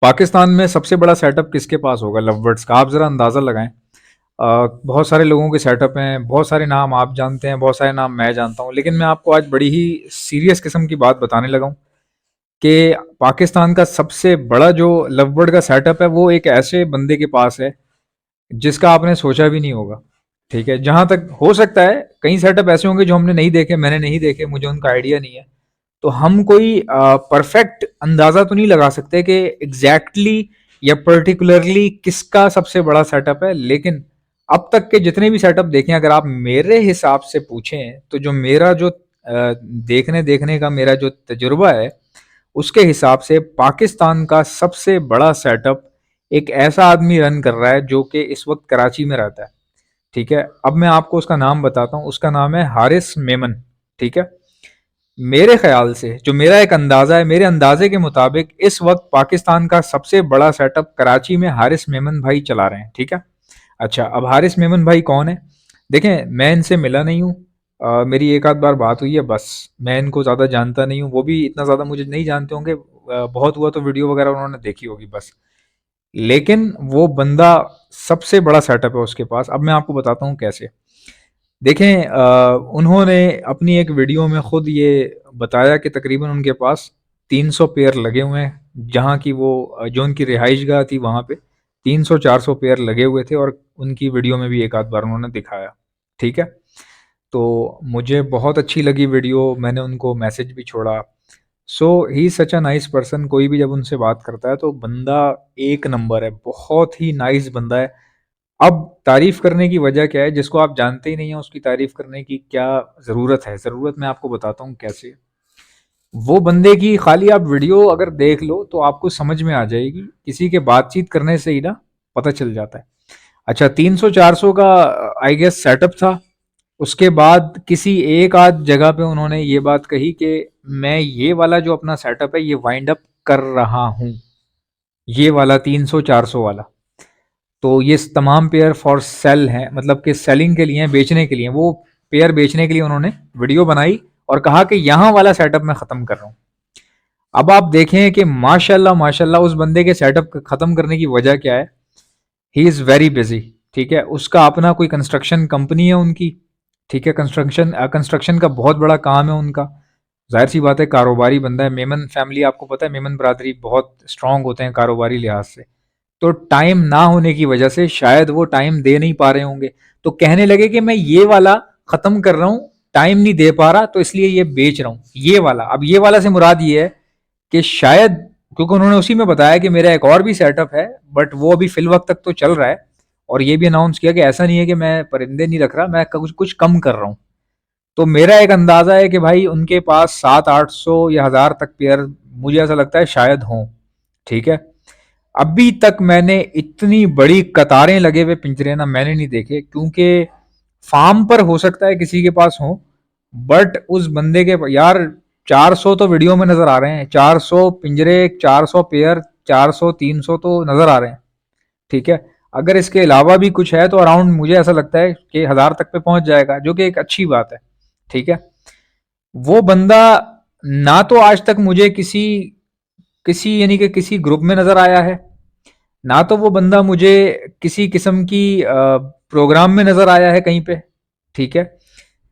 पाकिस्तान में सबसे बड़ा सेटअप किसके पास होगा लवबर्ड्स का? आप ज़रा अंदाज़ा लगाएं। बहुत सारे लोगों के सेटअप हैं, बहुत सारे नाम आप जानते हैं, बहुत सारे नाम मैं जानता हूँ, लेकिन मैं आपको आज बड़ी ही सीरियस किस्म की बात बताने लगा हूँ कि पाकिस्तान का सबसे बड़ा जो लवबर्ड का सेटअप है वो एक ऐसे बंदे के पास है जिसका आपने सोचा भी नहीं होगा। ठीक है, जहां तक हो सकता है कई सेटअप ऐसे होंगे जो हमने नहीं देखे, मैंने नहीं देखे, मुझे उनका आइडिया नहीं है। तो हम कोई परफेक्ट अंदाजा तो नहीं लगा सकते कि एग्जैक्टली या पर्टिकुलरली किसका सबसे बड़ा सेटअप है, लेकिन अब तक के जितने भी सेटअप देखे अगर आप मेरे हिसाब से पूछें तो जो मेरा जो देखने देखने का मेरा जो तजुर्बा है उसके हिसाब से पाकिस्तान का सबसे बड़ा सेटअप एक ऐसा आदमी रन कर रहा है जो कि इस वक्त कराची में रहता है। ठीक है, अब मैं आपको उसका नाम बताता हूँ, उसका नाम है हारिस मेमन। ठीक है, मेरे ख्याल से जो मेरा एक अंदाजा है, मेरे अंदाजे के मुताबिक इस वक्त पाकिस्तान का सबसे बड़ा सेटअप कराची में हारिस मेमन भाई चला रहे हैं। ठीक है, अच्छा अब हारिस मेमन भाई कौन है? देखें, मैं इनसे मिला नहीं हूँ, मेरी एक आध बार बात हुई है बस। मैं इनको ज़्यादा जानता नहीं हूँ, वो भी इतना ज़्यादा मुझे नहीं जानते होंगे, बहुत हुआ तो वीडियो वगैरह उन्होंने देखी होगी बस। लेकिन वो बंदा सबसे बड़ा सेटअप है उसके पास। अब मैं आपको बताता हूँ कैसे। देखें, उन्होंने अपनी एक वीडियो में खुद ये बताया कि तकरीबन उनके पास 300 पेयर लगे हुए हैं, जहाँ की वो जो उनकी रिहाइश गाह थी वहाँ पे 300-400 पेयर लगे हुए थे, और उनकी वीडियो में भी एक आध बार उन्होंने दिखाया। ठीक है, तो मुझे बहुत अच्छी लगी वीडियो, मैंने उनको मैसेज भी छोड़ा। सो ही सच अ नाइस पर्सन, कोई भी जब उनसे बात करता है तो बंदा एक नंबर है, बहुत ही नाइस बंदा है। अब तारीफ करने की वजह क्या है? जिसको आप जानते ही नहीं है उसकी तारीफ करने की क्या ज़रूरत है? ज़रूरत मैं आपको बताता हूँ कैसे। वो बंदे की खाली आप वीडियो अगर देख लो तो आपको समझ में आ जाएगी, किसी के बातचीत करने से ही ना पता चल जाता है। अच्छा, 300-400 का आई गेस सेटअप था। उसके बाद किसी एक आध जगह पे उन्होंने ये बात कही कि मैं ये वाला जो अपना सेटअप है ये वाइंड अप कर रहा हूँ, ये वाला 300-400 वाला। तो ये तमाम पेयर फॉर सेल हैं, मतलब कि सेलिंग के लिए हैं, बेचने के लिए। वो पेयर बेचने के लिए उन्होंने वीडियो बनाई और कहा कि यहाँ वाला सेटअप मैं ख़त्म कर रहा हूँ। अब आप देखें कि माशाल्लाह माशाल्लाह उस बंदे के सेटअप ख़त्म करने की वजह क्या है? He is very busy. ठीक है, उसका अपना कोई कंस्ट्रक्शन कंपनी है उनकी। ठीक है, कंस्ट्रक्शन कंस्ट्रक्शन का बहुत बड़ा काम है उनका। जाहिर सी बात है, कारोबारी बंदा है। मेमन फैमिली, आपको पता है मेमन बरादरी बहुत स्ट्रांग होते हैं कारोबारी लिहाज से। तो टाइम ना होने की वजह से शायद वो टाइम दे नहीं पा रहे होंगे, तो कहने लगे कि मैं ये वाला खत्म कर रहा हूँ, टाइम नहीं दे पा रहा तो इसलिए ये बेच रहा हूँ ये वाला। अब ये वाला से मुराद ये है कि शायद, क्योंकि उन्होंने उसी में बताया कि मेरा एक और भी सेटअप है बट वो अभी फिल वक्त तक तो चल रहा है, और ये भी अनाउंस किया कि ऐसा नहीं है कि मैं परिंदे नहीं रख रहा, मैं कुछ कुछ कम कर रहा हूँ। तो मेरा एक अंदाजा है कि भाई उनके पास 700-800 या 1000 तक पेयर मुझे ऐसा लगता है शायद हों। ठीक है, अभी तक मैंने इतनी बड़ी कतारें लगे हुए पिंजरे ना मैंने नहीं देखे, क्योंकि फार्म पर हो सकता है किसी के पास हो, बट उस बंदे के यार 400 तो वीडियो में नजर आ रहे हैं, 400 पिंजरे, 400 पेयर, 400-300 तो नजर आ रहे हैं। ठीक है, अगर इसके अलावा भी कुछ है तो अराउंड मुझे ऐसा लगता है कि 1000 तक पे पहुंच जाएगा, जो कि एक अच्छी बात है। ठीक है, वो बंदा ना तो आज तक मुझे किसी किसी यानी कि किसी ग्रुप में नजर आया है, ना तो वो बंदा मुझे किसी किस्म की प्रोग्राम में नजर आया है कहीं पे। ठीक है,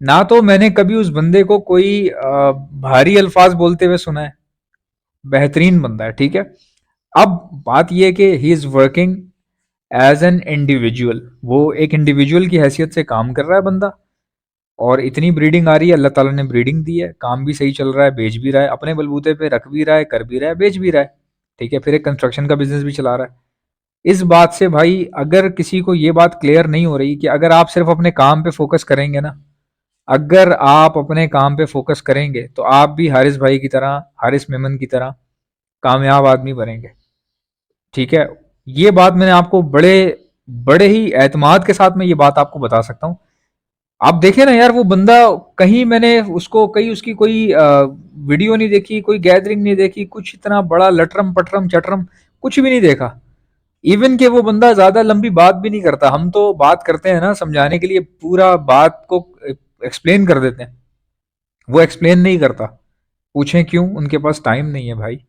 ना तो मैंने कभी उस बंदे को कोई भारी अल्फाज बोलते हुए सुना है। बेहतरीन बंदा है। ठीक है, अब बात यह कि he is working as an individual, वो एक इंडिविजुअल की हैसियत से काम कर रहा है बंदा, और इतनी ब्रीडिंग आ रही है, अल्लाह ताला ने ब्रीडिंग दी है, काम भी सही चल रहा है, बेच भी रहा है, अपने बलबूते पे रख भी रहा है, कर भी रहा है, बेच भी रहा है। ठीक है, फिर एक कंस्ट्रक्शन का बिजनेस भी चला रहा है। इस बात से भाई अगर किसी को ये बात क्लियर नहीं हो रही कि अगर आप सिर्फ अपने काम पे फोकस करेंगे ना, अगर आप अपने काम पे फोकस करेंगे तो आप भी हारिस भाई की तरह, हारिस मेमन की तरह कामयाब आदमी बनेंगे। ठीक है, ये बात मैंने आपको बड़े बड़े ही एतमाद के साथ में ये बात आपको बता सकता हूँ। आप देखें ना यार, वो बंदा कहीं मैंने उसको कहीं उसकी कोई वीडियो नहीं देखी, कोई गैदरिंग नहीं देखी, कुछ इतना बड़ा लटरम पटरम चटरम कुछ भी नहीं देखा। इवन कि वो बंदा ज्यादा लंबी बात भी नहीं करता। हम तो बात करते हैं ना समझाने के लिए, पूरा बात को एक्सप्लेन कर देते हैं, वो एक्सप्लेन नहीं करता। पूछें क्यों? उनके पास टाइम नहीं है भाई।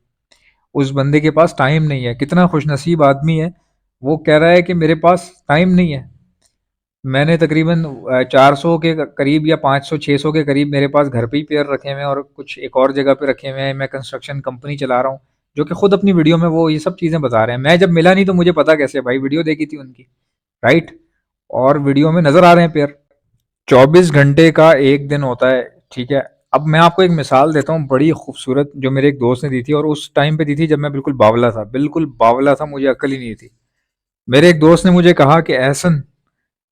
उस बंदे के पास टाइम नहीं है। कितना खुशनसीब आदमी है, वो कह रहा है कि मेरे पास टाइम नहीं है। मैंने तकरीबन 400 के करीब या 500 600 के करीब मेरे पास घर पे ही पेयर रखे हुए हैं, और कुछ एक और जगह पे रखे हुए हैं। मैं कंस्ट्रक्शन कंपनी चला रहा हूँ, जो कि खुद अपनी वीडियो में वो ये सब चीज़ें बता रहे हैं। मैं जब मिला नहीं तो मुझे पता कैसे भाई, वीडियो देखी थी उनकी, राइट? और वीडियो में नजर आ रहे हैं पेयर। 24 घंटे का एक दिन होता है, ठीक है। अब मैं आपको एक मिसाल देता हूँ बड़ी खूबसूरत, जो मेरे एक दोस्त ने दी थी, और उस टाइम पे दी थी जब मैं बिल्कुल बावला था, बिल्कुल बावला था, मुझे अक्ल ही नहीं थी। मेरे एक दोस्त ने मुझे कहा कि एहसन,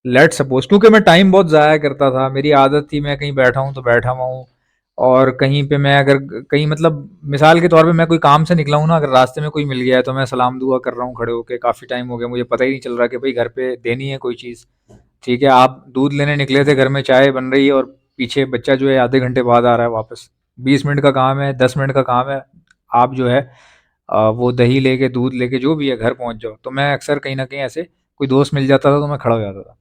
लेट सपोज, क्योंकि मैं टाइम बहुत ज़ाया करता था, मेरी आदत थी, मैं कहीं बैठा हूँ तो बैठा हुआ हूँ, और कहीं पे मैं अगर कहीं मतलब मिसाल के तौर पे मैं कोई काम से निकला हूँ ना, अगर रास्ते में कोई मिल गया है तो मैं सलाम दुआ कर रहा हूँ खड़े होके, काफ़ी टाइम हो गया, मुझे पता ही नहीं चल रहा कि भाई घर पे देनी है कोई चीज़, ठीक है। आप दूध लेने निकले थे, घर में चाय बन रही है, और पीछे बच्चा जो है आधे घंटे बाद आ रहा है वापस। 20 मिनट का काम है, 10 मिनट का काम है, आप जो है वो दही लेके, दूध लेके, जो भी है, घर पहुंच जाओ। तो मैं अक्सर कहीं ना कहीं ऐसे कोई दोस्त मिल जाता था तो मैं खड़ा हो जाता था।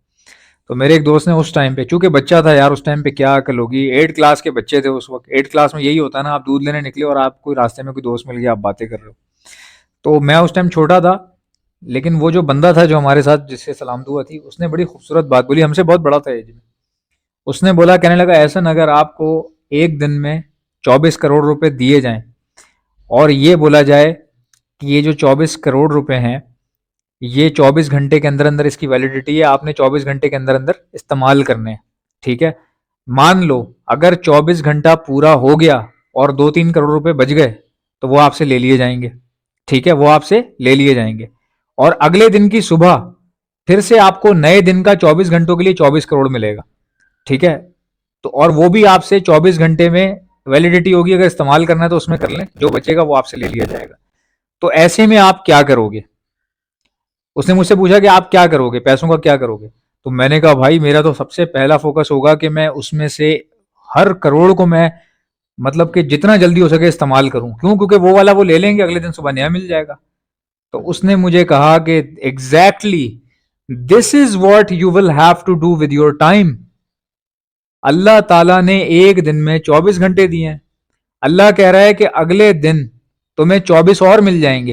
तो मेरे एक दोस्त ने उस टाइम पे, चूंकि बच्चा था यार, उस टाइम पे क्या अकल होगी, 8 क्लास के बच्चे थे उस वक्त। 8 क्लास में यही होता है ना, आप दूध लेने निकले और आप कोई रास्ते में कोई दोस्त मिल गया, आप बातें कर रहे हो। तो मैं उस टाइम छोटा था, लेकिन वो जो बंदा था जो हमारे साथ जिससे सलाम दुआ थी, उसने बड़ी खूबसूरत बात बोली, हमसे बहुत बड़ा था एज में। उसने बोला, कहने लगा, ऐसा अगर आपको एक दिन में 24 करोड़ रुपए दिए जाएं, और ये बोला जाए कि ये जो 24 करोड़ रुपए हैं, ये 24 घंटे के अंदर अंदर इसकी वैलिडिटी है, आपने 24 घंटे के अंदर अंदर इस्तेमाल करने हैं, ठीक है। मान लो अगर 24 घंटा पूरा हो गया और 2-3 करोड़ रुपए बच गए, तो वो आपसे ले लिए जाएंगे, ठीक है, वो आपसे ले लिए जाएंगे। और अगले दिन की सुबह फिर से आपको नए दिन का 24 घंटों के लिए 24 करोड़ मिलेगा, ठीक है। तो और वो भी आपसे 24 घंटे में वैलिडिटी होगी, अगर इस्तेमाल करना है तो उसमें कर लें, जो बचेगा वो आपसे ले लिया जाएगा। तो ऐसे में आप क्या करोगे? उसने मुझसे पूछा कि आप क्या करोगे, पैसों का क्या करोगे? तो मैंने कहा, भाई मेरा तो सबसे पहला फोकस होगा कि मैं उसमें से हर करोड़ को मैं, मतलब कि जितना जल्दी हो सके इस्तेमाल करूं। क्यों? क्योंकि वो वाला वो ले लेंगे, अगले दिन सुबह नया मिल जाएगा। तो उसने मुझे कहा कि exactly this is what you will have to do with your time. अल्लाह ताला ने एक दिन में 24 घंटे दिए हैं। अल्लाह कह रहा है कि अगले दिन तुम्हें 24 और मिल जाएंगे,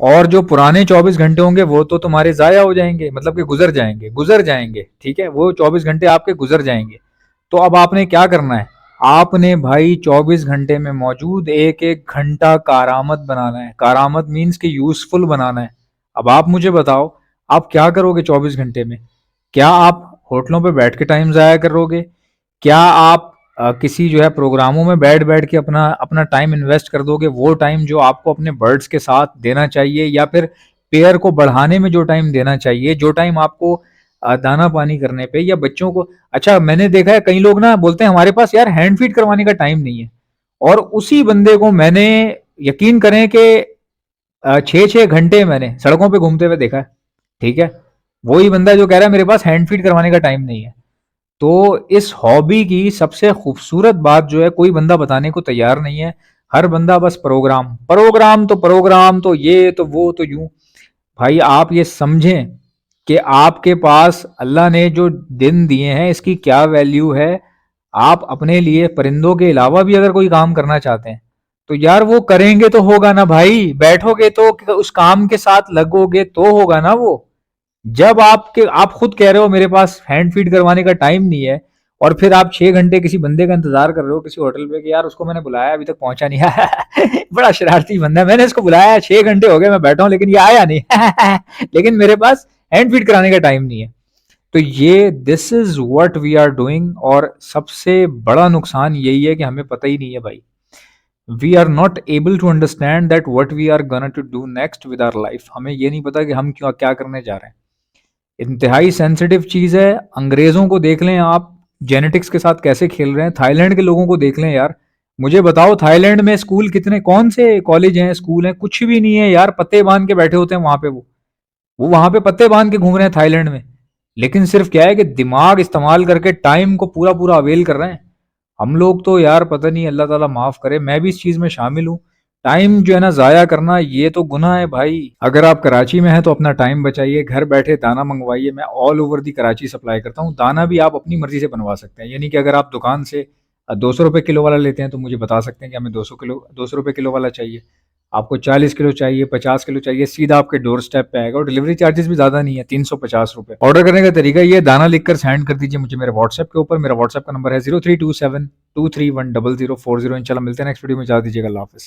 और जो पुराने 24 घंटे होंगे वो तो तुम्हारे जाया हो जाएंगे, मतलब कि गुजर जाएंगे, ठीक है, वो 24 घंटे आपके गुजर जाएंगे। तो अब आपने क्या करना है? आपने भाई 24 घंटे में मौजूद एक एक घंटा कारामद बनाना है। कारामद मीन्स कि यूजफुल बनाना है। अब आप मुझे बताओ, आप क्या करोगे 24 घंटे में? क्या आप होटलों पे बैठ के टाइम जाया करोगे? क्या आप किसी जो है प्रोग्रामों में बैठ बैठ के अपना अपना टाइम इन्वेस्ट कर दोगे, वो टाइम जो आपको अपने बर्ड्स के साथ देना चाहिए, या फिर पेयर को बढ़ाने में जो टाइम देना चाहिए, जो टाइम आपको दाना पानी करने पे या बच्चों को। अच्छा, मैंने देखा है कई लोग ना बोलते हैं हमारे पास यार हैंड फीड करवाने का टाइम नहीं है, और उसी बंदे को मैंने, यकीन करें कि 6-6 घंटे मैंने सड़कों पे घूमते हुए देखा है, ठीक है। वही बंदा जो कह रहा है मेरे पास हैंड फीड करवाने का टाइम नहीं है। तो इस हॉबी की सबसे खूबसूरत बात जो है, कोई बंदा बताने को तैयार नहीं है। हर बंदा बस प्रोग्राम प्रोग्राम, तो प्रोग्राम तो ये तो वो तो यूं। भाई आप ये समझें कि आपके पास अल्लाह ने जो दिन दिए हैं इसकी क्या वैल्यू है। आप अपने लिए परिंदों के अलावा भी अगर कोई काम करना चाहते हैं, तो यार वो करेंगे तो होगा ना भाई, बैठोगे तो उस काम के साथ लगोगे तो होगा ना वो। जब आपके आप खुद कह रहे हो मेरे पास हैंड फीड करवाने का टाइम नहीं है, और फिर आप 6 घंटे किसी बंदे का इंतजार कर रहे हो किसी होटल पे कि यार उसको मैंने बुलाया अभी तक पहुंचा नहीं है बड़ा शरारती बंदा है, मैंने इसको बुलाया 6 घंटे हो गए मैं बैठा हूं लेकिन ये आया नहीं लेकिन मेरे पास हैंड फीड कराने का टाइम नहीं है। तो ये this is what we are doing, और सबसे बड़ा नुकसान यही है कि हमें पता ही नहीं है भाई। We are not able to understand that what we are gonna to do next with our life. हमें ये नहीं पता कि हम क्यों क्या करने जा रहे हैं। इंतहाई सेंसिटिव चीज है। अंग्रेजों को देख लें आप, जेनेटिक्स के साथ कैसे खेल रहे हैं। थाईलैंड के लोगों को देख लें यार। मुझे बताओ थाईलैंड में स्कूल कितने, कौन से कॉलेज हैं, स्कूल हैं, कुछ भी नहीं है यार। पत्ते बांध के बैठे होते हैं वहां पे, वो वहां पे पत्ते बांध के घूम रहे हैं थाईलैंड में। लेकिन सिर्फ क्या है कि दिमाग इस्तेमाल करके टाइम को पूरा पूरा अवेल कर रहे हैं। हम लोग तो यार पता नहीं, अल्लाह ताला माफ करे, मैं भी इस चीज में शामिल हूँ। टाइम जो है ना जाया करना, ये तो गुनाह है भाई। अगर आप कराची में हैं तो अपना टाइम बचाइए, घर बैठे दाना मंगवाइए। मैं all over the Karachi supply करता हूँ। दाना भी आप अपनी मर्जी से बनवा सकते हैं, यानी कि अगर आप दुकान से 200 रुपये किलो वाला लेते हैं तो मुझे बता सकते हैं कि हमें 200 रुपये किलो वाला चाहिए। आपको 40 किलो चाहिए, 50 किलो चाहिए, सीधा आपके डोर स्टेप पे आएगा और डिलीवरी चार्जेस भी ज़्यादा नहीं है, 350 रुपये। ऑर्डर करने का तरीका ये, दाना लिखकर सेंड कर दीजिए मुझे मेरे व्हाट्सएप के ऊपर। मेरा व्हाट्सएप का नंबर है 0327 2310040। इंशाल्लाह मिलते हैं नेक्स्ट वीडियो में। जा दीजिएगा, अल्लाह हाफिज़।